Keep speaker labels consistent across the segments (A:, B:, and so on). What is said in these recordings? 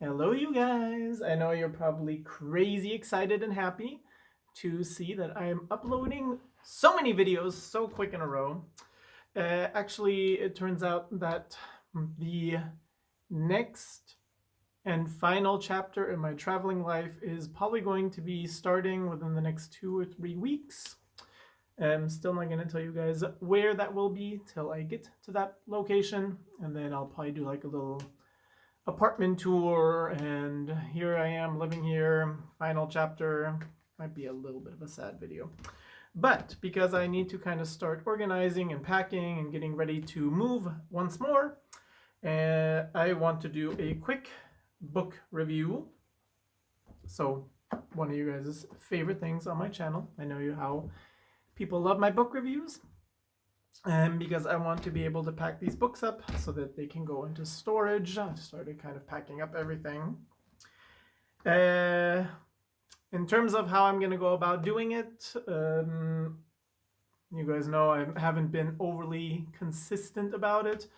A: Hello, you guys! I know you're probably crazy excited and happy to see that I am uploading so many videos so quick in a row. Actually, it turns out that the next and final chapter in my traveling life is probably going to be starting within the next 2 or 3 weeks. I'm still not going to tell you guys where that will be till I get to that location, and then I'll probably do like a little apartment tour, and here I am living here. Final chapter. Might be a little bit of a sad video. But because I need to kind of start organizing and packing and getting ready to move once more, I want to do a quick book review. So one of you guys' favorite things on my channel. I know you how people love my book reviews. And because I want to be able to pack these books up so that they can go into storage, I've started kind of packing up everything. In terms of how I'm going to go about doing it, you guys know I haven't been overly consistent about it.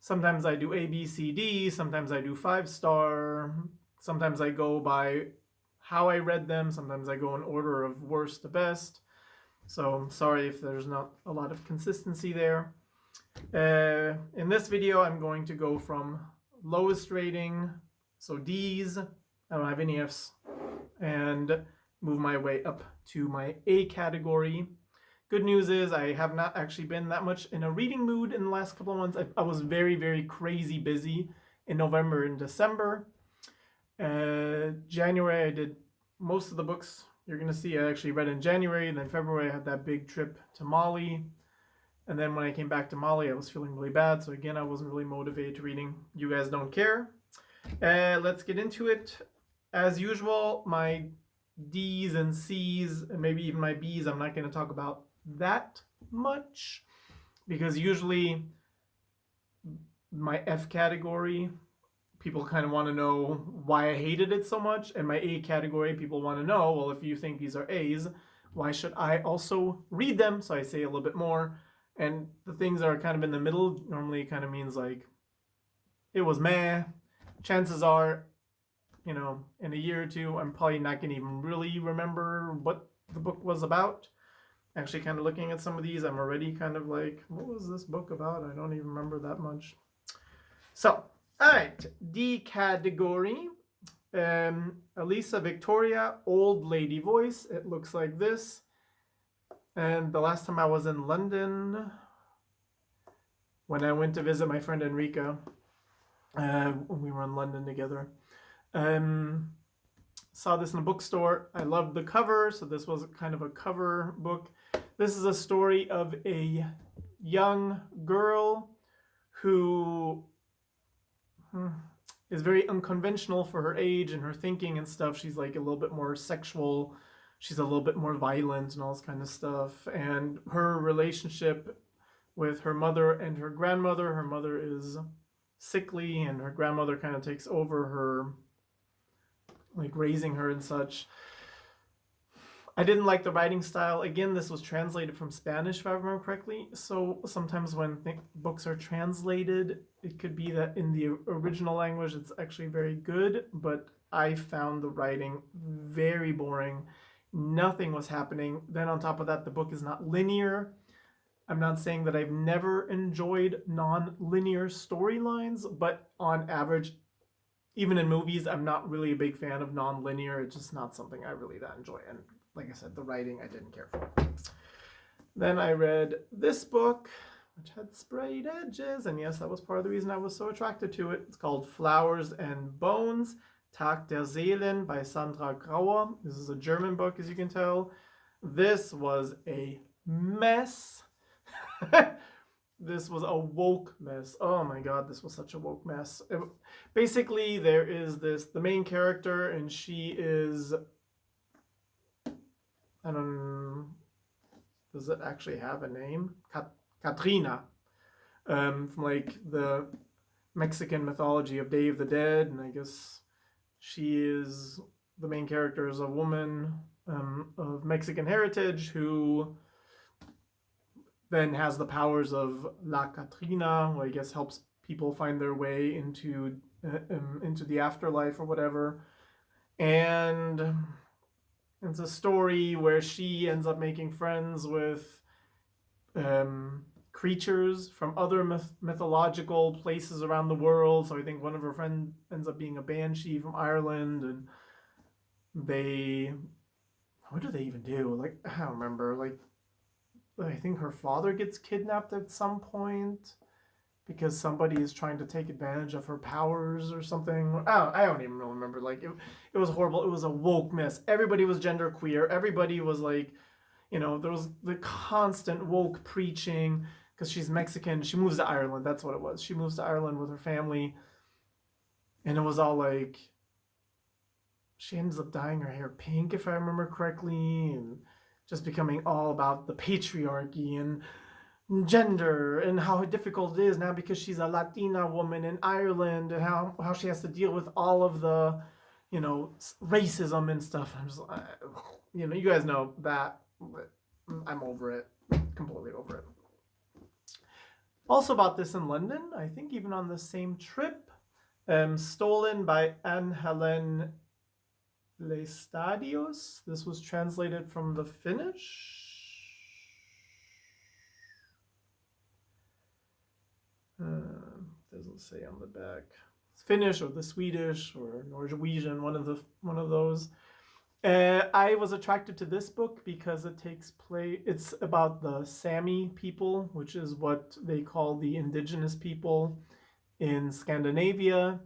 A: Sometimes I do A, B, C, D. Sometimes I do 5-star. Sometimes I go by how I read them. Sometimes I go in order of worst to best. So I'm sorry if there's not a lot of consistency there. In this video, I'm going to go from lowest rating, so D's, I don't have any F's, and move my way up to my A category. Good news is I have not actually been that much in a reading mood in the last couple of months. I was very, very crazy busy in November and December. January, I did most of the books you're going to see I actually read in January. Then February, I had that big trip to Mali. And then when I came back to Mali, I was feeling really bad. So again, I wasn't really motivated to reading. You guys don't care. Let's get into it. As usual, my D's and C's, and maybe even my B's, I'm not going to talk about that much. Because usually my F category, people kind of want to know why I hated it so much. And my A category, people want to know, well, if you think these are A's, why should I also read them? So I say a little bit more. And the things that are kind of in the middle normally kind of means like, it was meh. Chances are, you know, in a year or two, I'm probably not going to even really remember what the book was about. Actually, kind of looking at some of these, I'm already kind of like, what was this book about? I don't even remember that much. So, all right, D category, Elisa Victoria, Oldladyvoice. It looks like this. And the last time I was in London, when I went to visit my friend Enrica, we were in London together, saw this in a bookstore. I loved the cover, so this was kind of a cover book. This is a story of a young girl who is very unconventional for her age and her thinking and stuff. She's like a little bit more sexual. She's a little bit more violent and all this kind of stuff. And her relationship with her mother and her grandmother. Her mother is sickly and her grandmother kind of takes over her, like raising her and such. I didn't like the writing style. Again, this was translated from Spanish, if I remember correctly. So sometimes when books are translated, it could be that in the original language, it's actually very good. But I found the writing very boring. Nothing was happening. Then on top of that, the book is not linear. I'm not saying that I've never enjoyed non-linear storylines, but on average, even in movies, I'm not really a big fan of non-linear. It's just not something I really that enjoy. And like I said, the writing I didn't care for. Then I read this book, which had sprayed edges. And yes, that was part of the reason I was so attracted to it. It's called Flowers and Bones, Tag der Seelen by Sandra Grauer. This is a German book, as you can tell. This was a mess. This was a woke mess. Oh my god, this was such a woke mess. Basically, there is the main character, and she is, I don't, does it actually have a name? Katrina, from like the Mexican mythology of Day of the Dead, and I guess she is, the main character is a woman of Mexican heritage who then has the powers of La Catrina, who I guess helps people find their way into into the afterlife or whatever. And it's a story where she ends up making friends with creatures from other mythological places around the world. So I think one of her friends ends up being a banshee from Ireland, and they, what do they even do? Like, I don't remember. Like, I think her father gets kidnapped at some point because somebody is trying to take advantage of her powers or something. I don't even remember. Like, it was horrible. It was a woke mess. Everybody was genderqueer. Everybody was like, there was the constant woke preaching because she's Mexican. She moves to Ireland. That's what it was. She moves to Ireland with her family. And it was all like, she ends up dyeing her hair pink, if I remember correctly, and just becoming all about the patriarchy and gender and how difficult it is now because she's a Latina woman in Ireland, and how she has to deal with all of the, racism and stuff. I'm just, you guys know that. I'm over it, completely over it. Also bought this in London, I think even on the same trip. Stolen by Ann-Helen Laestadius. This was translated from the Finnish. Doesn't say on the back. It's Finnish or the Swedish or Norwegian, one of those. I was attracted to this book because it's about the Sami people, which is what they call the indigenous people in Scandinavia.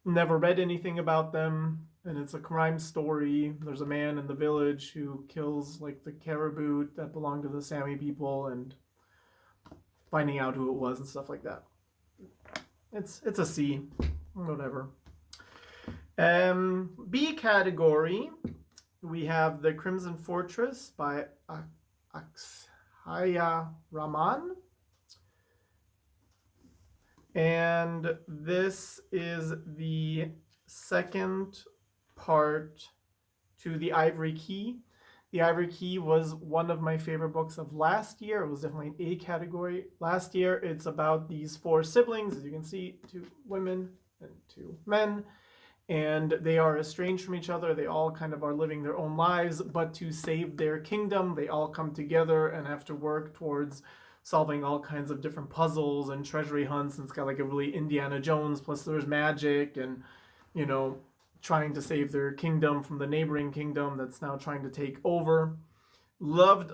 A: Never read anything about them, and it's a crime story. There's a man in the village who kills like the caribou that belonged to the Sami people, and finding out who it was and stuff like that. It's a C, whatever. B category, we have The Crimson Fortress by Akshaya Raman. And this is the second part to The Ivory Key. The Ivory Key was one of my favorite books of last year. It was definitely an A category last year. It's about these 4 siblings, as you can see, 2 women and 2 men. And they are estranged from each other. They all kind of are living their own lives, but to save their kingdom, they all come together and have to work towards solving all kinds of different puzzles and treasury hunts. And it's got like a really Indiana Jones, plus there's magic and, trying to save their kingdom from the neighboring kingdom that's now trying to take over. Loved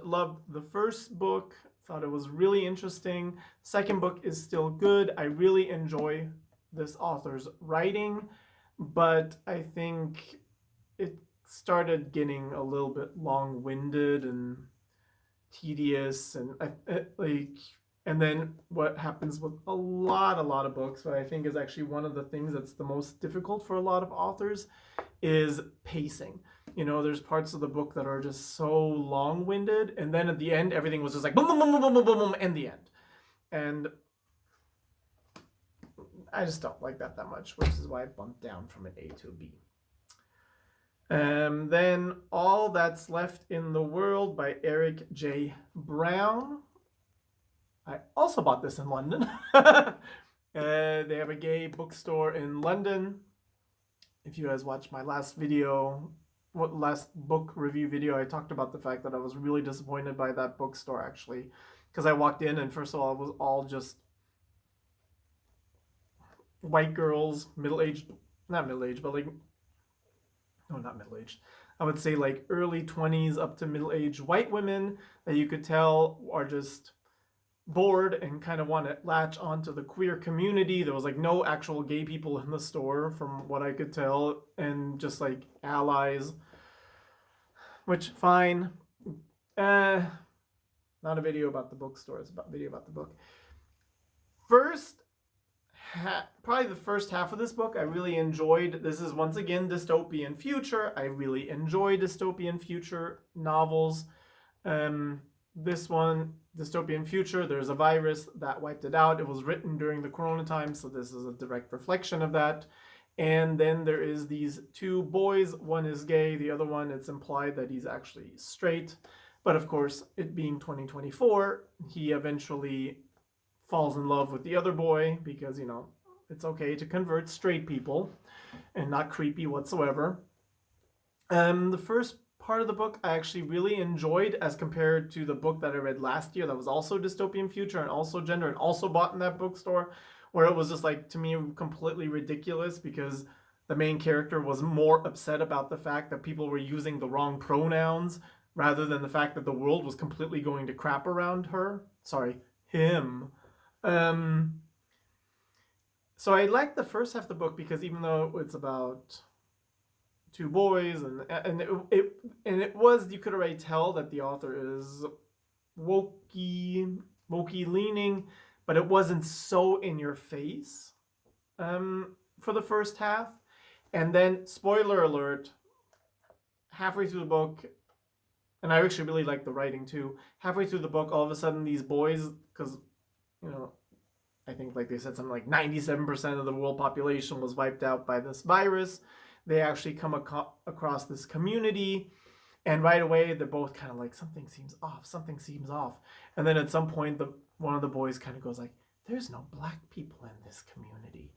A: the first book. Thought it was really interesting. Second book is still good. I really enjoy this author's writing, but I think it started getting a little bit long-winded and tedious, and and then what happens with a lot of books, what I think is actually one of the things that's the most difficult for a lot of authors, is pacing. There's parts of the book that are just so long-winded, and then at the end everything was just like boom boom boom boom boom boom boom, and the end. And I just don't like that much, which is why I bumped down from an A to a B. Then All That's Left in the World by Erik J. Brown. I also bought this in London. They have a gay bookstore in London. If you guys watched my last book review video, I talked about the fact that I was really disappointed by that bookstore, actually. Because I walked in and first of all, it was all just white girls, middle-aged, not middle-aged, but like, no, not middle-aged. I would say like early 20s up to middle-aged white women that you could tell are just bored and kind of want to latch onto the queer community. There was like no actual gay people in the store from what I could tell, and just like allies, which fine. Not a video about the bookstore, it's a video about the book. Probably the first half of this book I really enjoyed. This is once again dystopian future. I really enjoy dystopian future novels. This one, dystopian future, there's a virus that wiped it out. It was written during the corona time, so this is a direct reflection of that. And then there is these 2 boys. One is gay, the other one, it's implied that he's actually straight. But of course, it being 2024, he eventually falls in love with the other boy because, you know, it's okay to convert straight people and not creepy whatsoever. The first part of the book I actually really enjoyed as compared to the book that I read last year that was also dystopian future and also gender and also bought in that bookstore, where it was just like, to me, completely ridiculous because the main character was more upset about the fact that people were using the wrong pronouns rather than the fact that the world was completely going to crap around her. Sorry, him. Um, so I liked the first half of the book because even though it's about two boys and it was, you could already tell that the author is wokey leaning, but it wasn't so in your face for the first half. And then, spoiler alert, halfway through the book, and I actually really like the writing too, halfway through the book, all of a sudden these boys, because, you know, I think like they said something like 97% of the world population was wiped out by this virus. They actually come across this community, and right away they're both kind of like, something seems off. And then at some point, one of the boys kind of goes like, there's no black people in this community.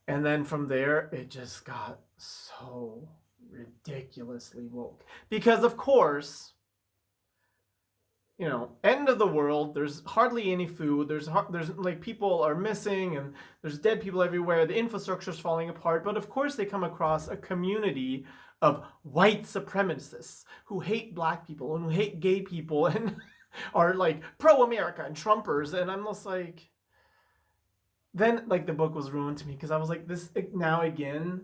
A: And then from there, it just got so ridiculously woke. Because of course, you know, end of the world, there's hardly any food, there's like, people are missing and there's dead people everywhere, the infrastructure's falling apart, but of course they come across a community of white supremacists who hate black people and who hate gay people and are like pro-America and Trumpers, and I'm just like, then like the book was ruined to me because I was like, this now again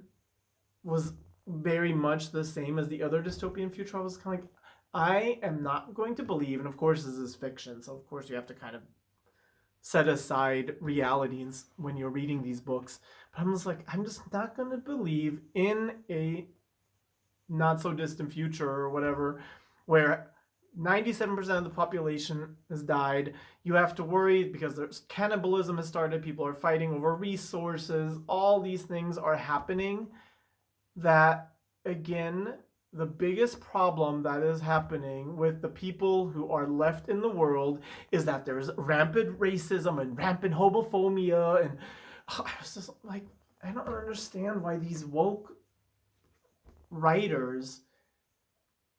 A: was very much the same as the other dystopian future. I was kind of like, I am not going to believe, and of course this is fiction, so of course you have to kind of set aside realities when you're reading these books, but I'm just like, I'm just not going to believe in a not so distant future or whatever where 97% of the population has died. You have to worry because there's cannibalism has started, people are fighting over resources, all these things are happening. That, again, the biggest problem that is happening with the people who are left in the world is that there's rampant racism and rampant homophobia, and I was just like, I don't understand why these woke writers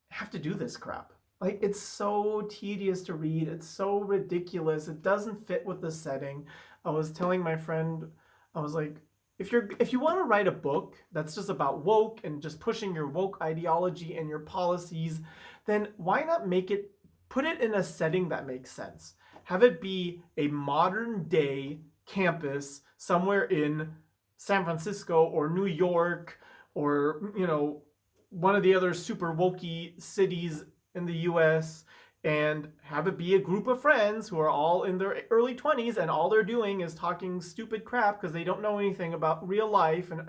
A: have to do this crap. Like, it's so tedious to read, it's so ridiculous, it doesn't fit with the setting. I was telling my friend, I was like, if you want to write a book that's just about woke and just pushing your woke ideology and your policies, then why not put it in a setting that makes sense? Have it be a modern day campus somewhere in San Francisco or New York or, you know, one of the other super wokey cities in the US, and have it be a group of friends who are all in their early 20s and all they're doing is talking stupid crap because they don't know anything about real life, and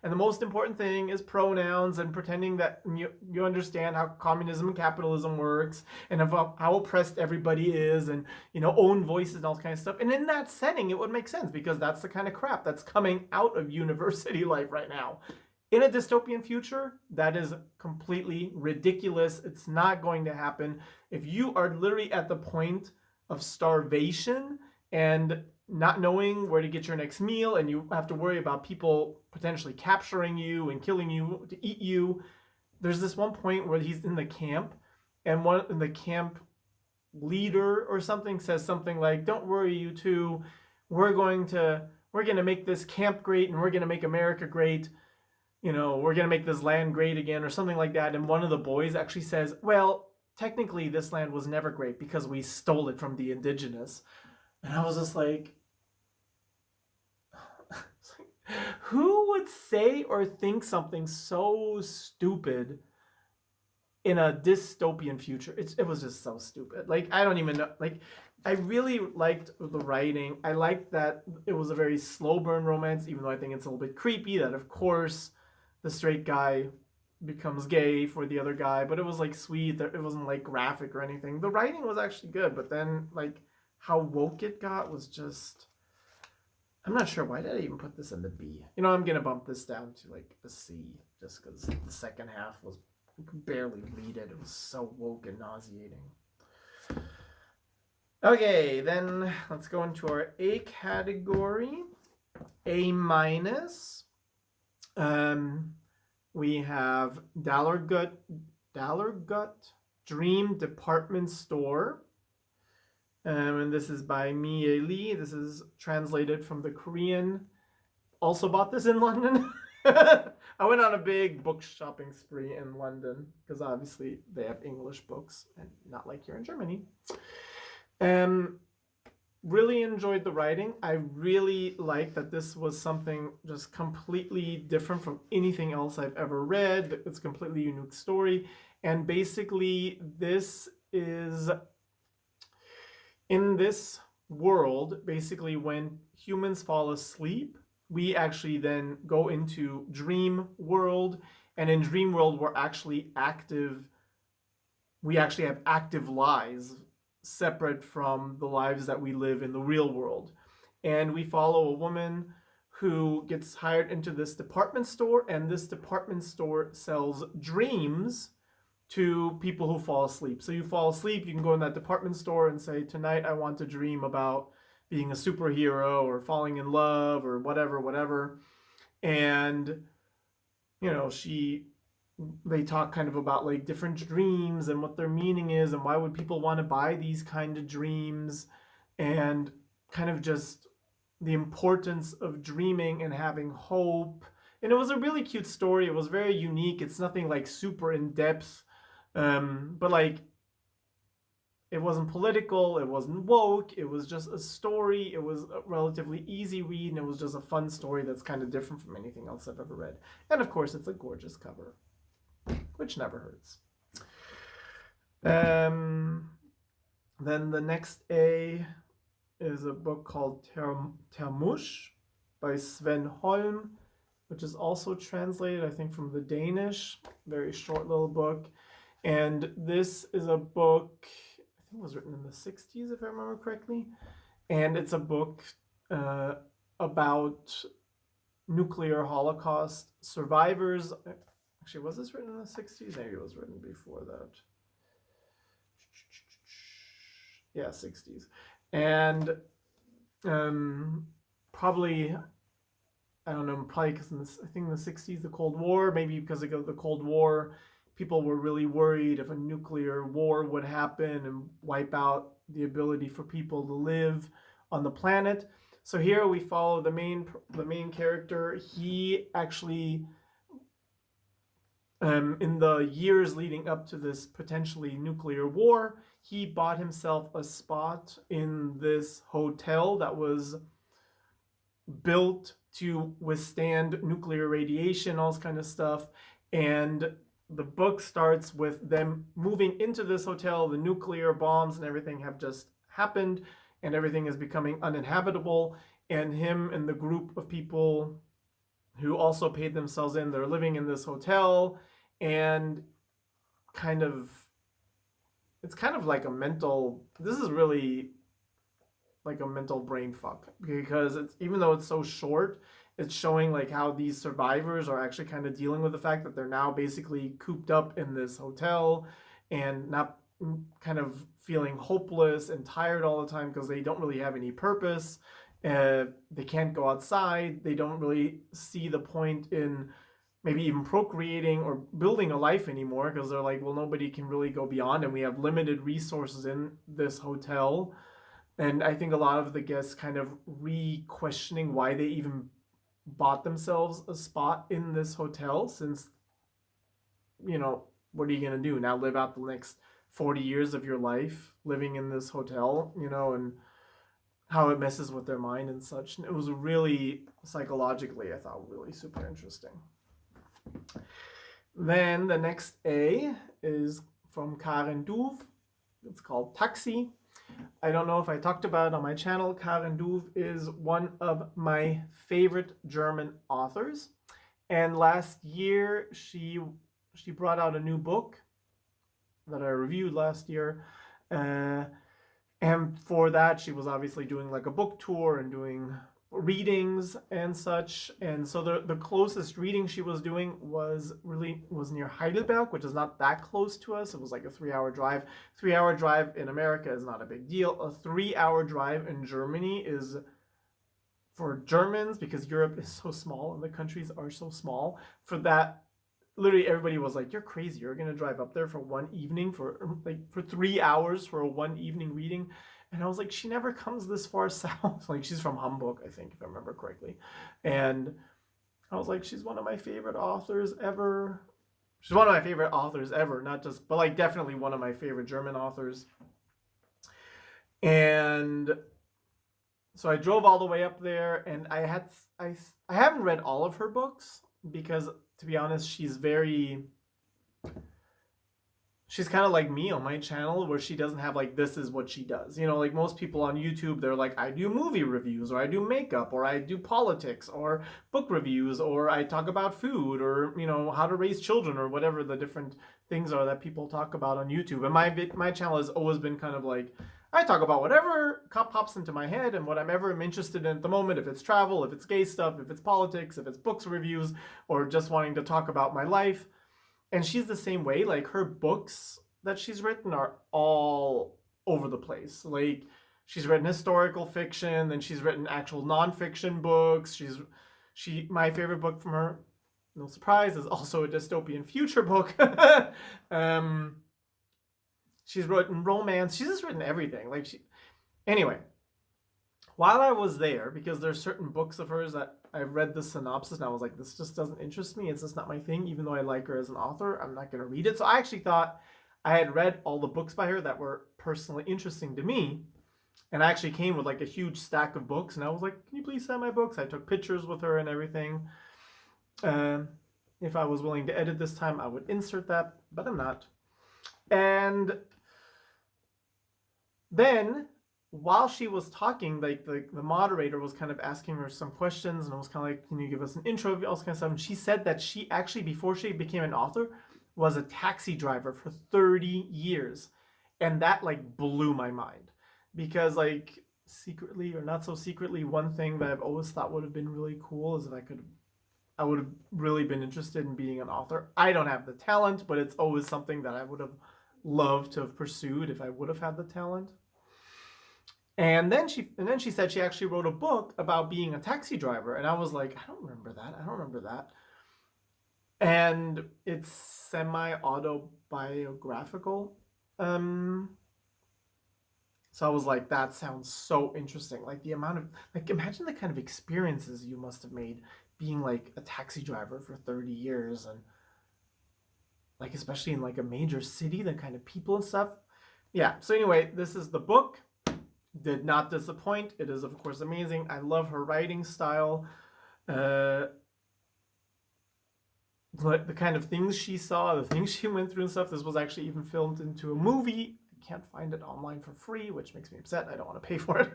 A: the most important thing is pronouns and pretending that you understand how communism and capitalism works and how oppressed everybody is, and, you know, own voices and all that kind of stuff. And in that setting it would make sense because that's the kind of crap that's coming out of university life right now. In a dystopian future, that is completely ridiculous. It's not going to happen. If you are literally at the point of starvation and not knowing where to get your next meal, and you have to worry about people potentially capturing you and killing you to eat you, there's this one point where he's in the camp, and the camp leader or something says something like, "Don't worry, you two. We're going to make this camp great, and we're going to make America great. You know, we're going to make this land great again," or something like that. And one of the boys actually says, well, technically this land was never great because we stole it from the indigenous. And I was just like, who would say or think something so stupid in a dystopian future? It was just so stupid. Like, I don't even know. Like, I really liked the writing. I liked that it was a very slow burn romance, even though I think it's a little bit creepy that, of course, the straight guy becomes gay for the other guy, but it was like sweet. It wasn't like graphic or anything. The writing was actually good, but then like how woke it got was just, I'm not sure, why did I even put this in the B? You know, I'm gonna bump this down to like a C just because the second half was, you could barely read it. It was so woke and nauseating. Okay, then let's go into our A category. A minus. We have Dallergut Dream Department Store. And this is by Miye. This is translated from the Korean. Also bought this in London. I went on a big book shopping spree in London because obviously they have English books and not like here in Germany. Really enjoyed the writing. I really like that this was something just completely different from anything else I've ever read. It's a completely unique story. And basically, this is in this world, basically, when humans fall asleep, we actually then go into dream world. And in dream world, we're actually active. We actually have active lives separate from the lives that we live in the real world. And we follow a woman who gets hired into this department store, and this department store sells dreams to people who fall asleep. So you fall asleep, you can go in that department store and say, tonight I want to dream about being a superhero or falling in love or whatever. And, they talk kind of about like different dreams and what their meaning is and why would people want to buy these kind of dreams and kind of just the importance of dreaming and having hope. And it was a really cute story. It was very unique. It's nothing like super in depth, but like it wasn't political, it wasn't woke, it was just a story. It was a relatively easy read, and it was just a fun story that's kind of different from anything else I've ever read. And of course, it's a gorgeous cover, which never hurts. Then the next A is a book called Termush by Sven Holm, which is also translated, I think, from the Danish. Very short little book. And this is a book, I think it was written in the 60s, if I remember correctly. And it's a book about nuclear Holocaust survivors. Actually, was this written in the 60s? Maybe it was written before that. Yeah, 60s. And probably, I don't know, probably because I think in the 60s, the Cold War, maybe because of the Cold War, people were really worried if a nuclear war would happen and wipe out the ability for people to live on the planet. So here we follow the main character. He actually, in the years leading up to this potentially nuclear war, he bought himself a spot in this hotel that was built to withstand nuclear radiation, all this kind of stuff. And the book starts with them moving into this hotel. The nuclear bombs and everything have just happened, and everything is becoming uninhabitable. And him and the group of people who also paid themselves in, they're living in this hotel, and it's kind of like this is really like a mental brain fuck, because it's, even though it's so short, it's showing like how these survivors are actually kind of dealing with the fact that they're now basically cooped up in this hotel and not kind of feeling hopeless and tired all the time because they don't really have any purpose. They can't go outside. They don't really see the point in maybe even procreating or building a life anymore, because they're like, well, nobody can really go beyond, and we have limited resources in this hotel. And I think a lot of the guests kind of re-questioning why they even bought themselves a spot in this hotel, since, what are you going to do now? Live out the next 40 years of your life living in this hotel, and how it messes with their mind and such. And it was really, psychologically, I thought, really super interesting. Then the next A is from Karen Duve. It's called Taxi. I don't know if I talked about it on my channel. Karen Duve is one of my favorite German authors. And last year, she brought out a new book that I reviewed last year. And for that, she was obviously doing like a book tour and doing readings and such. And so the closest reading she was doing was near Heidelberg, which is not that close to us. It was like a 3-hour drive. 3-hour drive in America is not a big deal. A 3-hour drive in Germany is, for Germans, because Europe is so small and the countries are so small, for that, literally everybody was like, you're crazy, you're gonna drive up there for one evening, for 3 hours for a one evening reading. And I was like, she never comes this far south. Like, she's from Hamburg, I think, if I remember correctly. And I was like, she's one of my favorite authors ever. She's one of my favorite authors ever, not just, but like definitely one of my favorite German authors. And so I drove all the way up there, and I haven't read all of her books because, to be honest, she's kind of like me on my channel, where she doesn't have like, this is what she does. You know, like most people on YouTube, they're like, I do movie reviews, or I do makeup, or I do politics, or book reviews, or I talk about food, or, you know, how to raise children, or whatever the different things are that people talk about on YouTube. And my channel has always been kind of like, I talk about whatever pops into my head and what I'm ever interested in at the moment. If it's travel, if it's gay stuff, if it's politics, if it's books reviews, or just wanting to talk about my life. And she's the same way. Like, her books that she's written are all over the place. Like, she's written historical fiction, then she's written actual nonfiction books. My favorite book from her, no surprise, is also a dystopian future book. She's written romance. She's just written everything. Anyway, while I was there, because there's certain books of hers that I've read the synopsis and I was like, this just doesn't interest me. It's just not my thing. Even though I like her as an author, I'm not going to read it. So I actually thought I had read all the books by her that were personally interesting to me. And I actually came with like a huge stack of books. And I was like, can you please sign my books? I took pictures with her and everything. If I was willing to edit this time, I would insert that, but I'm not. And then, while she was talking, like the moderator was kind of asking her some questions, and it was kind of like, can you give us an intro, all this kind of stuff. And she said that she actually, before she became an author, was a taxi driver for 30 years. And that like blew my mind, because like, secretly or not so secretly, one thing that I've always thought would have been really cool is if I would have really been interested in being an author. I don't have the talent, but it's always something that I would have loved to have pursued if I would have had the talent. And then she said she actually wrote a book about being a taxi driver. And I was like, I don't remember that. And it's semi-autobiographical. So I was like, that sounds so interesting. Like, the amount of, like, imagine the kind of experiences you must have made being like a taxi driver for 30 years. And like, especially in like a major city, the kind of people and stuff. Yeah. So anyway, this is the book. Did not disappoint. It is, of course, amazing. I love her writing style. The kind of things she saw, the things she went through and stuff. This was actually even filmed into a movie. I can't find it online for free, which makes me upset. I don't want to pay for it.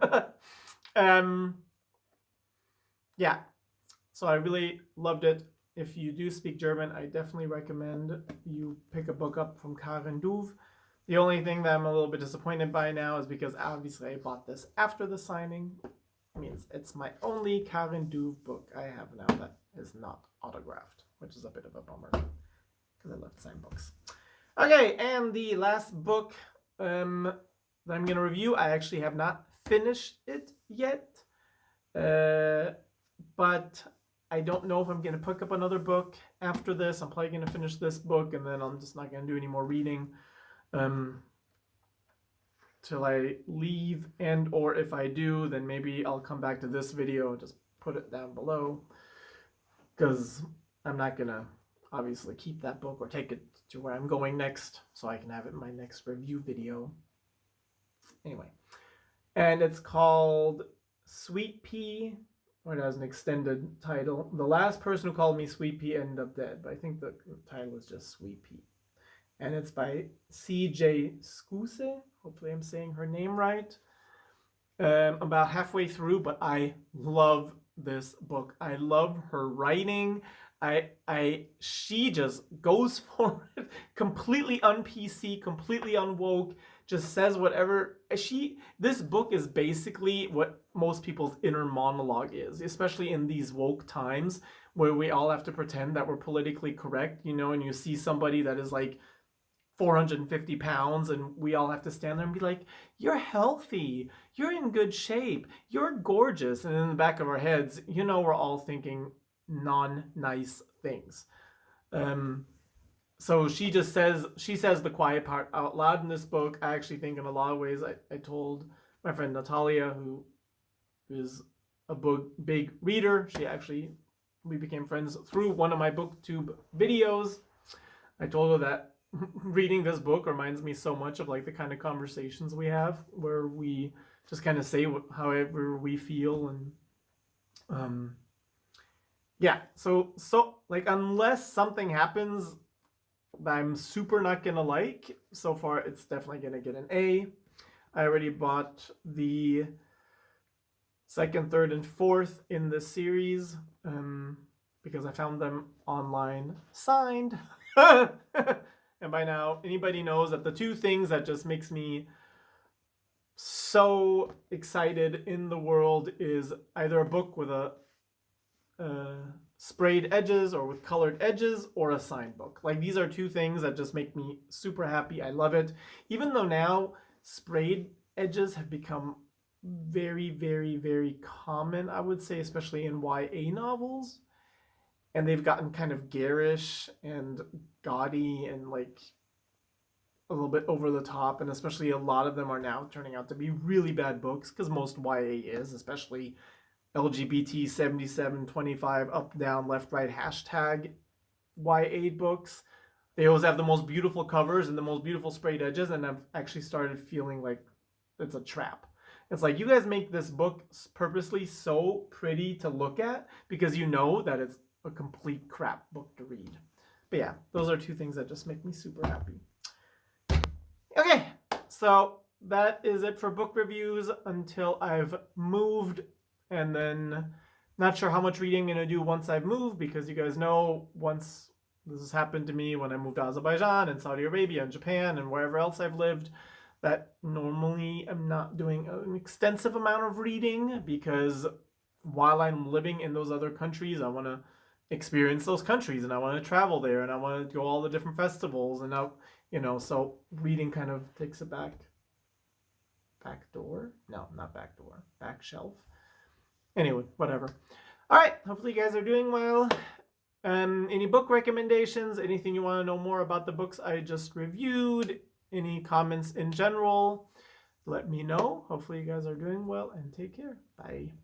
A: Yeah. So I really loved it. If you do speak German, I definitely recommend you pick a book up from Karin Duve. The only thing that I'm a little bit disappointed by now is because obviously I bought this after the signing. It means it's my only Karin Duve book I have now that is not autographed, which is a bit of a bummer because I love to sign books. Okay, and the last book that I'm going to review, I actually have not finished it yet, but I don't know if I'm going to pick up another book after this. I'm probably going to finish this book, and then I'm just not going to do any more reading till I leave, and or if I do, then maybe I'll come back to this video and just put it down below, because I'm not going to obviously keep that book or take it to where I'm going next, so I can have it in my next review video. Anyway, and it's called Sweet Pea, or it has an extended title. The last person who called me Sweet Pea ended up dead, but I think the title is just Sweet Pea. And it's by J Skuse. Hopefully I'm saying her name right. About halfway through, but I love this book. I love her writing. She just goes for it, completely un-PC, completely unwoke, just says whatever this book is basically what most people's inner monologue is, especially in these woke times where we all have to pretend that we're politically correct, you know, and you see somebody that is like 450 pounds and we all have to stand there and be like, you're healthy, you're in good shape, you're gorgeous. And in the back of our heads, you know, we're all thinking non-nice things. So she says the quiet part out loud in this book. I actually think in a lot of ways, I told my friend Natalia, who is a big reader, we became friends through one of my booktube videos. I told her that reading this book reminds me so much of like the kind of conversations we have where we just kind of say however we feel. And yeah, so like unless something happens that I'm super not gonna like, so far it's definitely gonna get an A. I already bought the second, third, and fourth in the series because I found them online signed. And by now, anybody knows that the two things that just makes me so excited in the world is either a book with a sprayed edges or with colored edges, or a signed book. Like, these are two things that just make me super happy. I love it. Even though now sprayed edges have become very, very, very common, I would say, especially in YA novels. And they've gotten kind of garish and gaudy and like a little bit over the top. And especially a lot of them are now turning out to be really bad books, because most YA is, especially LGBT 7725 up, down, left, right, hashtag YA books. They always have the most beautiful covers and the most beautiful sprayed edges. And I've actually started feeling like it's a trap. It's like, you guys make this book purposely so pretty to look at because you know that it's a complete crap book to read. But yeah, those are two things that just make me super happy. Okay, so that is it for book reviews until I've moved, and then not sure how much reading I'm going to do once I've moved, because you guys know once this has happened to me when I moved to Azerbaijan and Saudi Arabia and Japan and wherever else I've lived, that normally I'm not doing an extensive amount of reading, because while I'm living in those other countries, I want to experience those countries and I want to travel there and I want to go all the different festivals, and now, you know, so reading kind of takes a back door. No, not back door, back shelf. Anyway, whatever. All right, hopefully you guys are doing well. Any book recommendations, anything you want to know more about the books I just reviewed, any comments in general, let me know. Hopefully you guys are doing well, and take care. Bye.